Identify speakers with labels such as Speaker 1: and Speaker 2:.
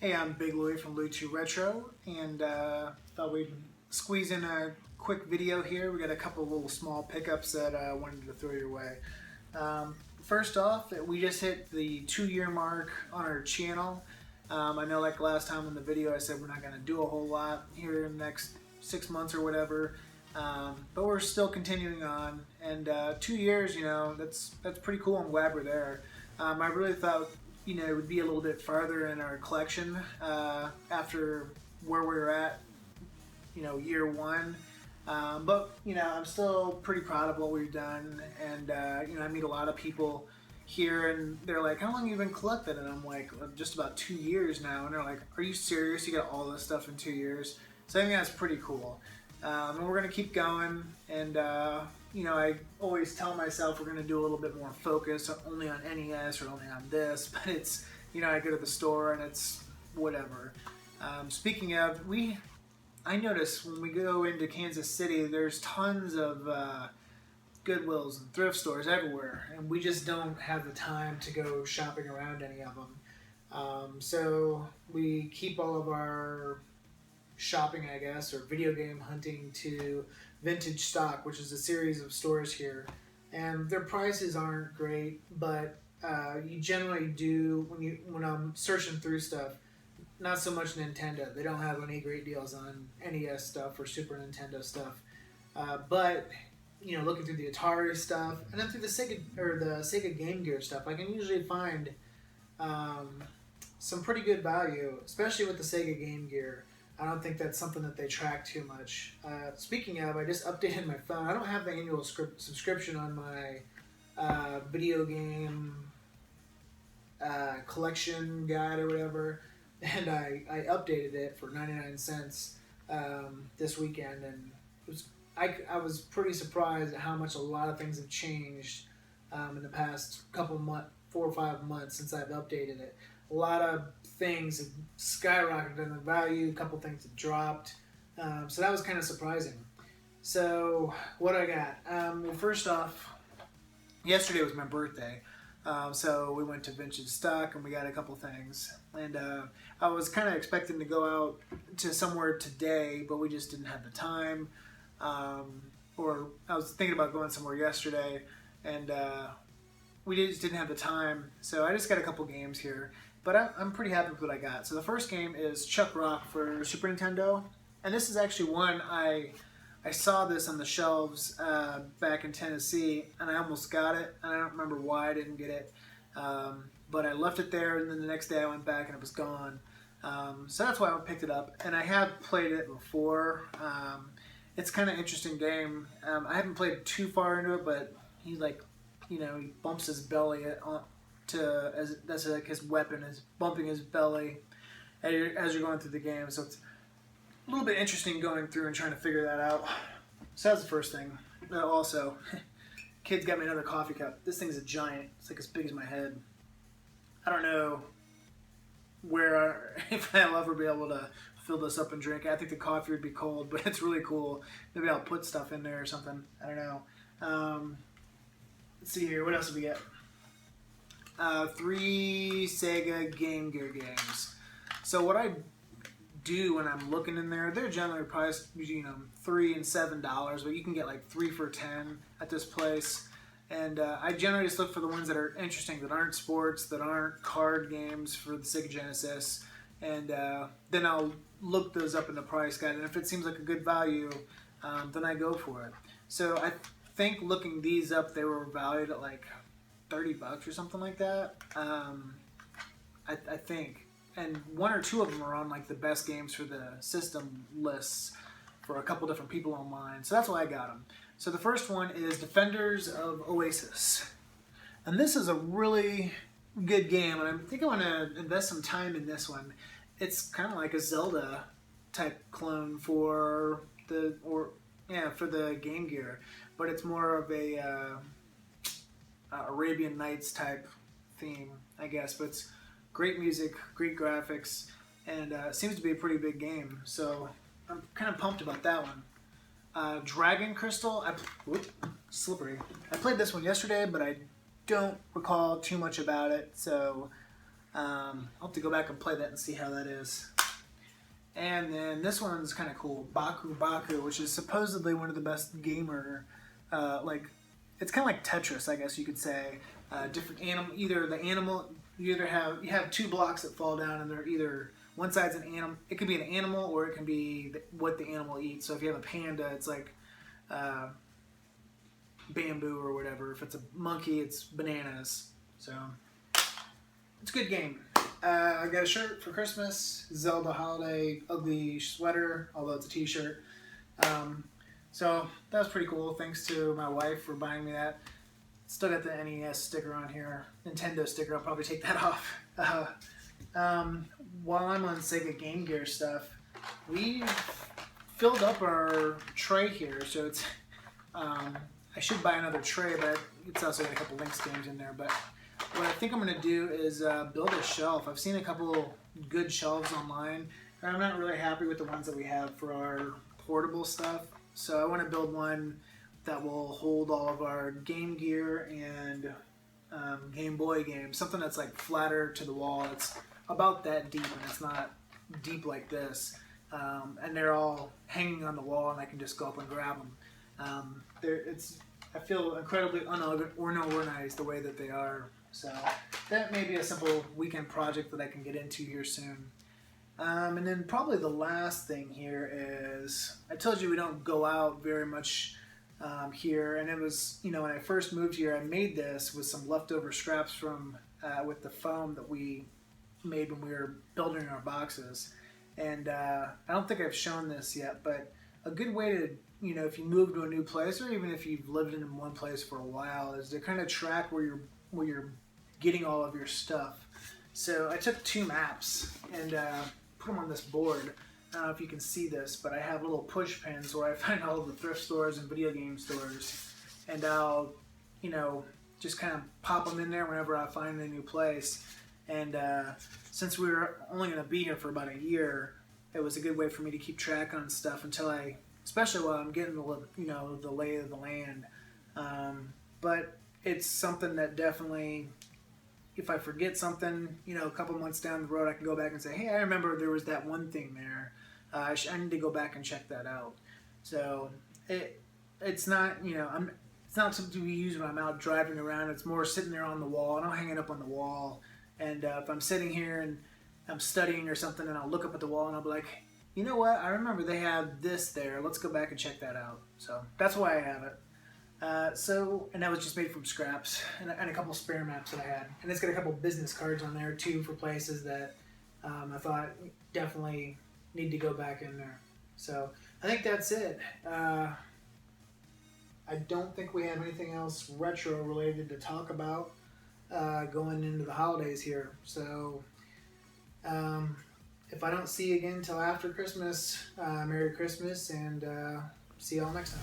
Speaker 1: Hey, I'm Big Louie from LOU2RETRO, and thought we'd squeeze in a quick video here. We got a couple of little small pickups that I wanted to throw your way. First off, we just hit the 2-year mark on our channel. I know like last time in the video I said we're not going to do a whole lot here in the next 6 months or whatever, but we're still continuing on, and 2 years, you know, that's pretty cool. I'm glad we're there. I really thought, you know, it would be a little bit farther in our collection after where we were at, you know, year 1. But, you know, I'm still pretty proud of what we've done. And, you know, I meet a lot of people here and they're like, how long have you been collecting? And I'm like, just about 2 years now. And they're like, are you serious? You got all this stuff in 2 years? So I think that's pretty cool. And we're going to keep going. And, you know, I always tell myself we're going to do a little bit more focus only on NES or only on this, but it's, you know, I go to the store and it's whatever. Speaking of, I notice when we go into Kansas City, there's tons of Goodwills and thrift stores everywhere, and we just don't have the time to go shopping around any of them. So we keep all of our shopping, I guess, or video game hunting to Vintage Stock, which is a series of stores here, and their prices aren't great, but you generally do when I'm searching through stuff. Not so much Nintendo; they don't have any great deals on NES stuff or Super Nintendo stuff, but you know, looking through the Atari stuff and then through the Sega Game Gear stuff, I can usually find some pretty good value, especially with the Sega Game Gear. I don't think that's something that they track too much. Speaking of, I just updated my phone. I don't have the annual subscription on my video game collection guide or whatever, and I updated it for 99 cents this weekend, and I was pretty surprised at how much a lot of things have changed in the past couple months, 4 or 5 months since I've updated it. A lot of things have skyrocketed in the value, a couple things have dropped, so that was kind of surprising. So what I got? Well, first off, yesterday was my birthday, so we went to Vintage Stock and we got a couple things, and I was kind of expecting to go out to somewhere today, but we just didn't have the time, or I was thinking about going somewhere yesterday, and we just didn't have the time, so I just got a couple games here. But I'm pretty happy with what I got. So the first game is Chuck Rock for Super Nintendo. And this is actually one I saw this on the shelves back in Tennessee, and I almost got it. And I don't remember why I didn't get it. But I left it there, and then the next day I went back and it was gone. So that's why I picked it up. And I have played it before. It's kind of an interesting game. I haven't played too far into it, but he, like, you know, he bumps his belly that's like his weapon, is bumping his belly as you're going through the game. So it's a little bit interesting going through and trying to figure that out. So that's the first thing. Also, kids got me another coffee cup. This thing's a giant. It's like as big as my head. I don't know if I'll ever be able to fill this up and drink. I think the coffee would be cold, but it's really cool. Maybe I'll put stuff in there or something. I don't know. Let's see here. What else do we get? 3 Sega Game Gear games. So what I do when I'm looking in there, they're generally priced, you know, $3 and $7, but you can get like 3 for $10 at this place. And I generally just look for the ones that are interesting, that aren't sports, that aren't card games for the Sega Genesis, and then I'll look those up in the price guide. And if it seems like a good value, then I go for it. So I think looking these up, they were valued at like $30 or something like that. I think. And one or two of them are on like the best games for the system lists for a couple different people online. So that's why I got them. So the first one is Defenders of Oasis. And this is a really good game, and I think I want to invest some time in this one. It's kind of like a Zelda type clone for the Game Gear, but it's more of a Arabian Nights type theme, I guess. But it's great music, great graphics, and seems to be a pretty big game. So I'm kind of pumped about that one. Dragon Crystal, slippery. I played this one yesterday, but I don't recall too much about it, so I'll have to go back and play that and see how that is. And then this one's kind of cool, Baku Baku, which is supposedly one of the best gamer, it's kind of like Tetris, I guess you could say. Different animal, you have two blocks that fall down, and they're either one side's an animal. It could be an animal, or it can be what the animal eats. So if you have a panda, it's like bamboo or whatever. If it's a monkey, it's bananas. So it's a good game. I got a shirt for Christmas, Zelda holiday ugly sweater, although it's a t-shirt. So that was pretty cool. Thanks to my wife for buying me that. Still got the NES sticker on here, Nintendo sticker. I'll probably take that off. While I'm on Sega Game Gear stuff, we filled up our tray here, so it's I should buy another tray, but it's also got a couple Lynx games in there. But what I think I'm going to do is build a shelf. I've seen a couple good shelves online, and I'm not really happy with the ones that we have for our portable stuff. So I want to build one that will hold all of our Game Gear and Game Boy games. Something that's like flatter to the wall. It's about that deep, and it's not deep like this. And they're all hanging on the wall, and I can just go up and grab them. I feel incredibly unorganized the way that they are. So that may be a simple weekend project that I can get into here soon. And then probably the last thing here is, I told you we don't go out very much here, and it was, when I first moved here, I made this with some leftover scraps from with the foam that we made when we were building our boxes. And I don't think I've shown this yet, but a good way to, if you move to a new place, or even if you've lived in one place for a while, is to kind of track where you're getting all of your stuff. So I took two maps and put them on this board. I don't know if you can see this, but I have little push pins where I find all of the thrift stores and video game stores, and I'll, just kind of pop them in there whenever I find a new place. And since we were only going to be here for about a year, it was a good way for me to keep track on stuff until especially while I'm getting the lay of the land. But it's something that definitely, if I forget something, a couple months down the road, I can go back and say, hey, I remember there was that one thing there. I need to go back and check that out. So it's not, it's not something we use when I'm out driving around. It's more sitting there on the wall, and I'll hang it up on the wall. And if I'm sitting here and I'm studying or something, and I'll look up at the wall and I'll be like, you know what? I remember they have this there. Let's go back and check that out. So that's why I have it. And that was just made from scraps and a couple spare maps that I had. And it's got a couple business cards on there too for places that I thought definitely need to go back in there. So I think that's it. I don't think we have anything else retro related to talk about going into the holidays here. So if I don't see you again until after Christmas, Merry Christmas, and see y'all next time.